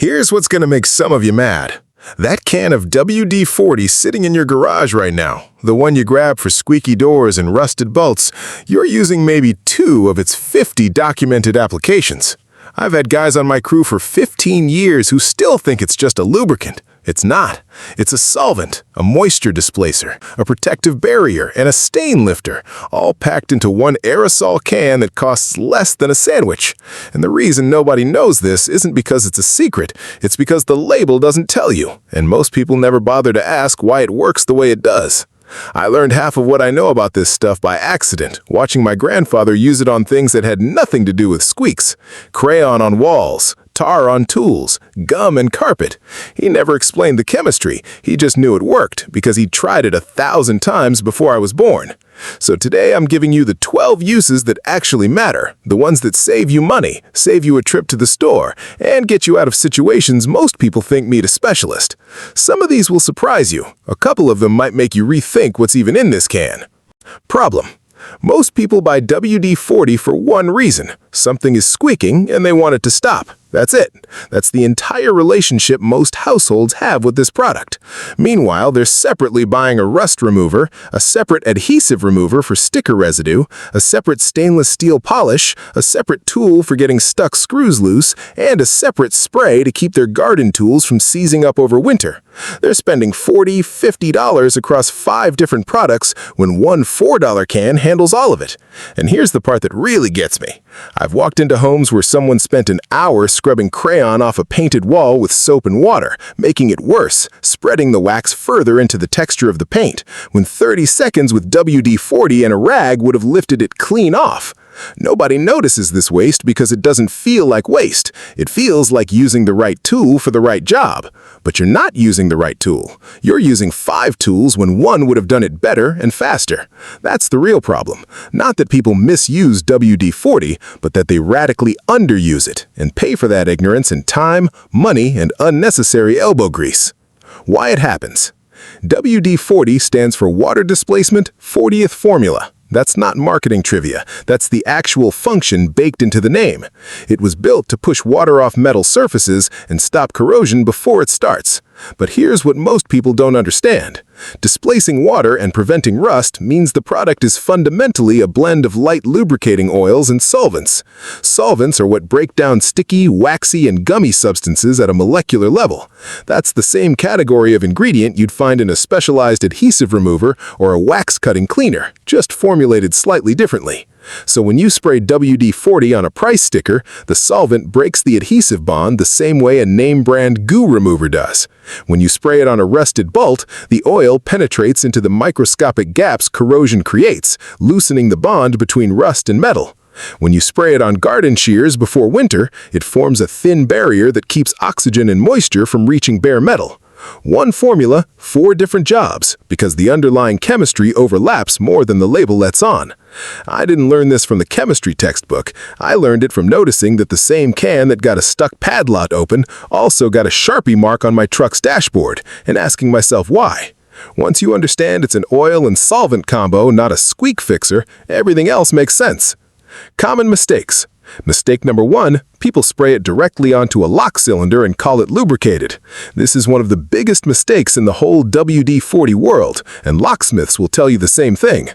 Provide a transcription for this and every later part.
Here's what's gonna make some of you mad. That can of WD-40 sitting in your garage right now, the one you grab for squeaky doors and rusted bolts, you're using maybe 2 of its 50 documented applications. I've had guys on my crew for 15 years who still think it's just a lubricant. It's not. It's a solvent, a moisture displacer, a protective barrier, and a stain lifter, all packed into one aerosol can that costs less than a sandwich. And the reason nobody knows this isn't because it's a secret, it's because the label doesn't tell you, and most people never bother to ask why it works the way it does. I learned half of what I know about this stuff by accident, watching my grandfather use it on things that had nothing to do with squeaks. Crayon on walls, tar on tools, gum and carpet. He never explained the chemistry, he just knew it worked because he'd tried it 1,000 times before I was born. So today I'm giving you the 12 uses that actually matter, the ones that save you money, save you a trip to the store, and get you out of situations most people think need a specialist. Some of these will surprise you. A couple of them might make you rethink what's even in this can. Problem: most people buy WD-40 for one reason. Something is squeaking and they want it to stop. That's it. That's the entire relationship most households have with this product. Meanwhile, they're separately buying a rust remover, a separate adhesive remover for sticker residue, a separate stainless steel polish, a separate tool for getting stuck screws loose, and a separate spray to keep their garden tools from seizing up over winter. They're spending $40, $50 across 5 different products when one $4 can handles all of it. And here's the part that really gets me. I've walked into homes where someone spent an hour scrubbing crayon off a painted wall with soap and water, making it worse, spreading the wax further into the texture of the paint, when 30 seconds with WD-40 and a rag would have lifted it clean off. Nobody notices this waste because it doesn't feel like waste. It feels like using the right tool for the right job. But you're not using the right tool. You're using 5 tools when one would have done it better and faster. That's the real problem. Not that people misuse WD-40, but that they radically underuse it and pay for that ignorance in time, money, and unnecessary elbow grease. Why it happens. WD-40 stands for Water Displacement 40th Formula. That's not marketing trivia. That's the actual function baked into the name. It was built to push water off metal surfaces and stop corrosion before it starts. But here's what most people don't understand. Displacing water and preventing rust means the product is fundamentally a blend of light lubricating oils and solvents. Solvents are what break down sticky, waxy, and gummy substances at a molecular level. That's the same category of ingredient you'd find in a specialized adhesive remover or a wax-cutting cleaner, just formulated slightly differently. So when you spray WD-40 on a price sticker, the solvent breaks the adhesive bond the same way a name-brand goo remover does. When you spray it on a rusted bolt, the oil penetrates into the microscopic gaps corrosion creates, loosening the bond between rust and metal. When you spray it on garden shears before winter, it forms a thin barrier that keeps oxygen and moisture from reaching bare metal. One formula, 4 different jobs, because the underlying chemistry overlaps more than the label lets on. I didn't learn this from the chemistry textbook. I learned it from noticing that the same can that got a stuck padlock open also got a Sharpie mark on my truck's dashboard, and asking myself why. Once you understand it's an oil and solvent combo, not a squeak fixer, everything else makes sense. Common mistakes. Mistake number 1, people spray it directly onto a lock cylinder and call it lubricated. This is one of the biggest mistakes in the whole WD-40 world, and locksmiths will tell you the same thing.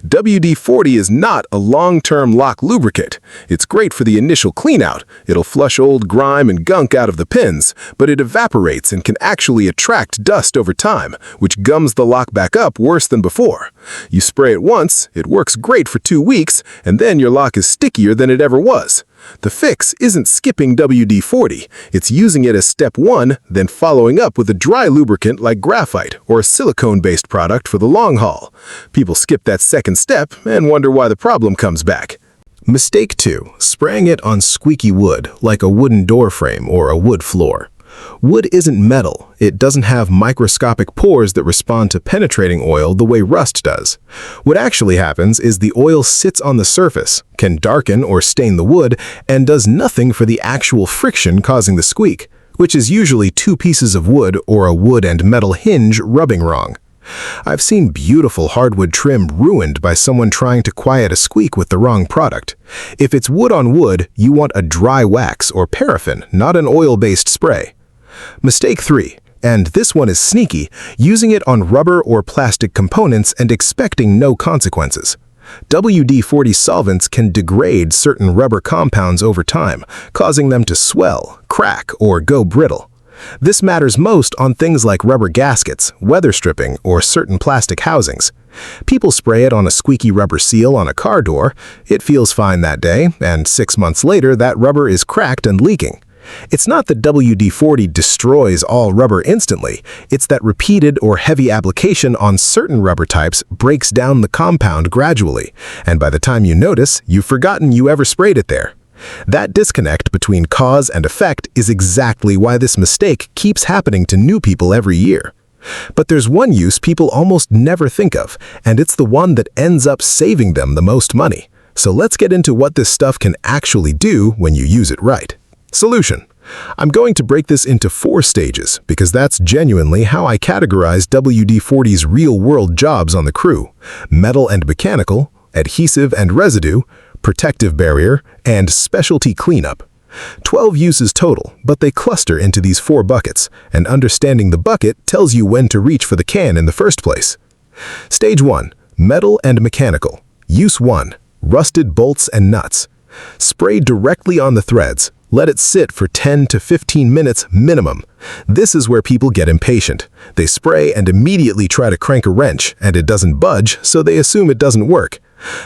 WD-40 is not a long-term lock lubricant. It's great for the initial cleanout. It'll flush old grime and gunk out of the pins, but it evaporates and can actually attract dust over time, which gums the lock back up worse than before. You spray it once, it works great for 2 weeks, and then your lock is stickier than it ever was. The fix isn't skipping WD-40, it's using it as step 1, then following up with a dry lubricant like graphite or a silicone-based product for the long haul. People skip that second step and wonder why the problem comes back. Mistake 2, spraying it on squeaky wood, like a wooden door frame or a wood floor. Wood isn't metal. It doesn't have microscopic pores that respond to penetrating oil the way rust does. What actually happens is the oil sits on the surface, can darken or stain the wood, and does nothing for the actual friction causing the squeak, which is usually 2 pieces of wood or a wood and metal hinge rubbing wrong. I've seen beautiful hardwood trim ruined by someone trying to quiet a squeak with the wrong product. If it's wood on wood, you want a dry wax or paraffin, not an oil-based spray. Mistake 3, and this one is sneaky, using it on rubber or plastic components and expecting no consequences. WD-40 solvents can degrade certain rubber compounds over time, causing them to swell, crack, or go brittle. This matters most on things like rubber gaskets, weather stripping, or certain plastic housings. People spray it on a squeaky rubber seal on a car door, it feels fine that day, and 6 months later that rubber is cracked and leaking. It's not that WD-40 destroys all rubber instantly, it's that repeated or heavy application on certain rubber types breaks down the compound gradually, and by the time you notice, you've forgotten you ever sprayed it there. That disconnect between cause and effect is exactly why this mistake keeps happening to new people every year. But there's one use people almost never think of, and it's the one that ends up saving them the most money. So let's get into what this stuff can actually do when you use it right. Solution. I'm going to break this into 4 stages because that's genuinely how I categorize WD-40's real-world jobs on the crew: metal and mechanical, adhesive and residue, protective barrier, and specialty cleanup. 12 uses total, but they cluster into these 4 buckets, and understanding the bucket tells you when to reach for the can in the first place. Stage 1. Metal and mechanical. Use 1. Rusted bolts and nuts. Spray directly on the threads. Let it sit for 10 to 15 minutes minimum. This is where people get impatient. They spray and immediately try to crank a wrench, and it doesn't budge, so they assume it doesn't work.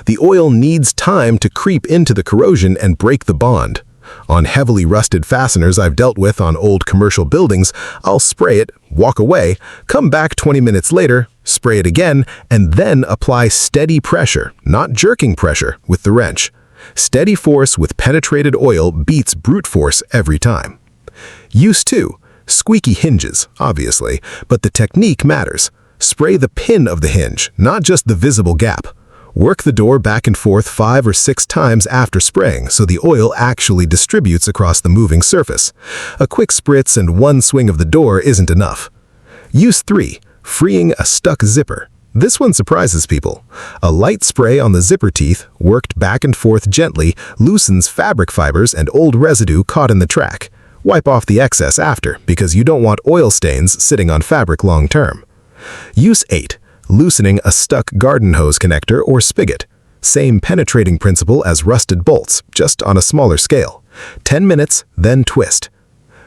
The oil needs time to creep into the corrosion and break the bond. On heavily rusted fasteners I've dealt with on old commercial buildings, I'll spray it, walk away, come back 20 minutes later, spray it again, and then apply steady pressure, not jerking pressure, with the wrench. Steady force with penetrated oil beats brute force every time. Use 2. Squeaky hinges, obviously, but the technique matters. Spray the pin of the hinge, not just the visible gap. Work the door back and forth 5 or 6 times after spraying so the oil actually distributes across the moving surface. A quick spritz and 1 swing of the door isn't enough. Use 3. Freeing a stuck zipper. This one surprises people. A light spray on the zipper teeth, worked back and forth gently, loosens fabric fibers and old residue caught in the track. Wipe off the excess after, because you don't want oil stains sitting on fabric long term. Use 8. Loosening a stuck garden hose connector or spigot. Same penetrating principle as rusted bolts, just on a smaller scale. 10 minutes, then twist.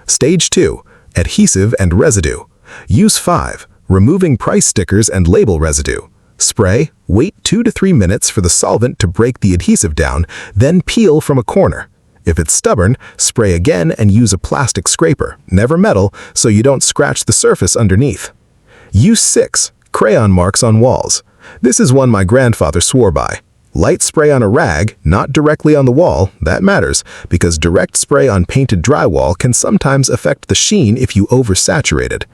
Stage 2. Adhesive and residue. Use 5. Removing price stickers and label residue. Spray, wait 2 to 3 minutes for the solvent to break the adhesive down, then peel from a corner. If it's stubborn, spray again and use a plastic scraper, never metal, so you don't scratch the surface underneath. Use 6. Crayon marks on walls. This is one my grandfather swore by. Light spray on a rag, not directly on the wall, that matters, because direct spray on painted drywall can sometimes affect the sheen if you oversaturate it.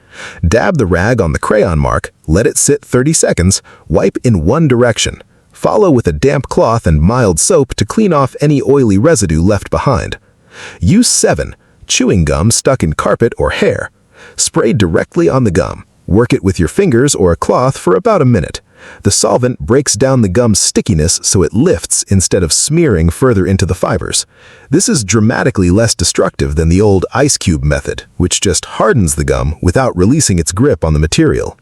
Dab the rag on the crayon mark, let it sit 30 seconds, wipe in one direction. Follow with a damp cloth and mild soap to clean off any oily residue left behind. Use 7. Chewing gum stuck in carpet or hair. Spray directly on the gum. Work it with your fingers or a cloth for about a minute. The solvent breaks down the gum's stickiness so it lifts instead of smearing further into the fibers. This is dramatically less destructive than the old ice cube method, which just hardens the gum without releasing its grip on the material.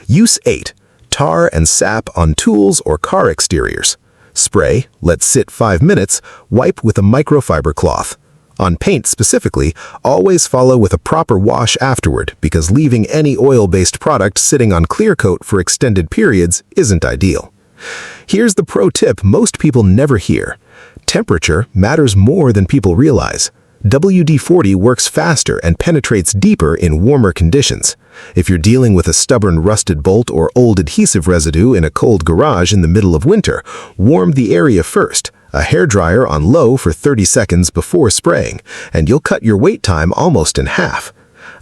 Use 8. Tar and sap on tools or car exteriors. Spray, let sit 5 minutes, wipe with a microfiber cloth. On paint specifically, always follow with a proper wash afterward because leaving any oil-based product sitting on clear coat for extended periods isn't ideal. Here's the pro tip most people never hear. Temperature matters more than people realize. WD-40 works faster and penetrates deeper in warmer conditions. If you're dealing with a stubborn rusted bolt or old adhesive residue in a cold garage in the middle of winter, warm the area first. A hairdryer on low for 30 seconds before spraying, and you'll cut your wait time almost in half.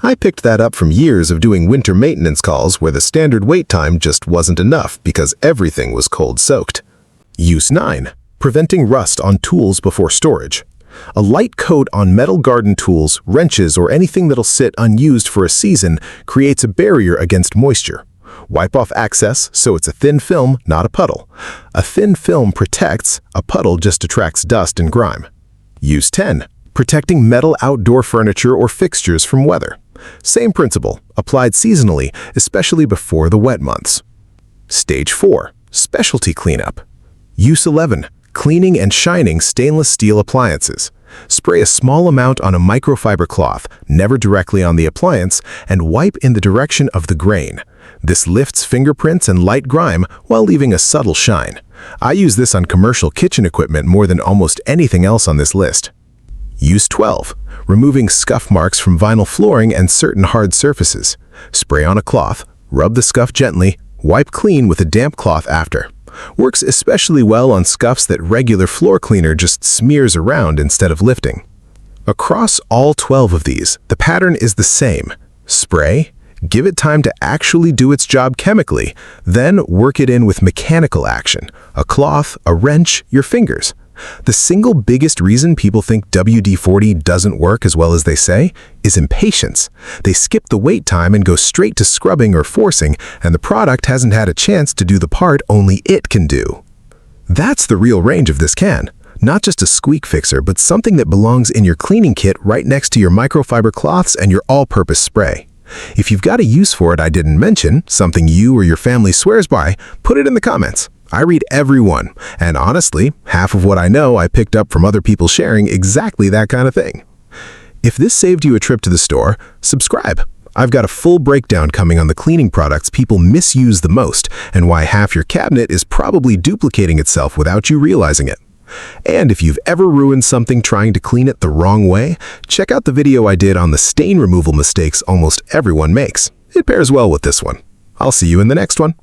I picked that up from years of doing winter maintenance calls where the standard wait time just wasn't enough because everything was cold-soaked. Use 9. Preventing rust on tools before storage. A light coat on metal garden tools, wrenches, or anything that'll sit unused for a season creates a barrier against moisture. Wipe off excess so it's a thin film, not a puddle. A thin film protects, a puddle just attracts dust and grime. Use 10. Protecting metal outdoor furniture or fixtures from weather. Same principle, applied seasonally, especially before the wet months. Stage 4. Specialty cleanup. Use 11. Cleaning and shining stainless steel appliances. Spray a small amount on a microfiber cloth, never directly on the appliance, and wipe in the direction of the grain. This lifts fingerprints and light grime while leaving a subtle shine. I use this on commercial kitchen equipment more than almost anything else on this list. Use 12. Removing scuff marks from vinyl flooring and certain hard surfaces. Spray on a cloth, rub the scuff gently, wipe clean with a damp cloth after. Works especially well on scuffs that regular floor cleaner just smears around instead of lifting. Across all 12 of these, the pattern is the same. Spray, give it time to actually do its job chemically, then work it in with mechanical action, a cloth, a wrench, your fingers. The single biggest reason people think WD-40 doesn't work as well as they say is impatience. They skip the wait time and go straight to scrubbing or forcing, and the product hasn't had a chance to do the part only it can do. That's the real range of this can. Not just a squeak fixer, but something that belongs in your cleaning kit right next to your microfiber cloths and your all-purpose spray. If you've got a use for it I didn't mention, something you or your family swears by, put it in the comments. I read every one, and honestly, half of what I know I picked up from other people sharing exactly that kind of thing. If this saved you a trip to the store, subscribe. I've got a full breakdown coming on the cleaning products people misuse the most and why half your cabinet is probably duplicating itself without you realizing it. And if you've ever ruined something trying to clean it the wrong way, check out the video I did on the stain removal mistakes almost everyone makes. It pairs well with this one. I'll see you in the next one.